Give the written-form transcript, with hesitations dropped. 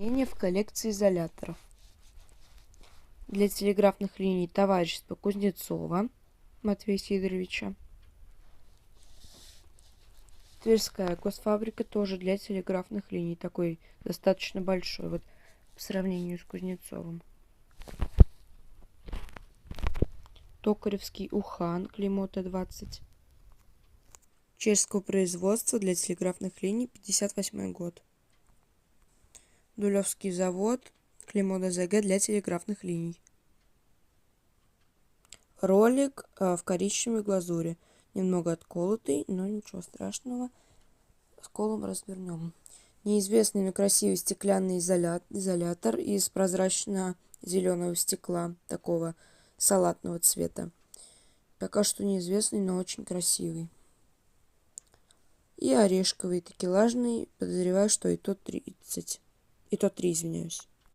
В коллекции изоляторов. Для телеграфных линий товарищества Кузнецова Матвея Сидоровича. Тверская госфабрика тоже для телеграфных линий. Такой достаточно большой, вот по сравнению с Кузнецовым. Токаревский Ухан, клеймо Т-20. Чешского производства для телеграфных линий, 58 год. Дулевский завод, клеймо ДЗГ для телеграфных линий. Ролик в коричневой глазури. Немного отколотый, но ничего страшного. Сколом развернем. Неизвестный, но красивый стеклянный изолятор из прозрачно-зеленого стекла, такого салатного цвета. Пока что неизвестный, но очень красивый. И орешковый такелажный, подозреваю, что и тот 3, извиняюсь.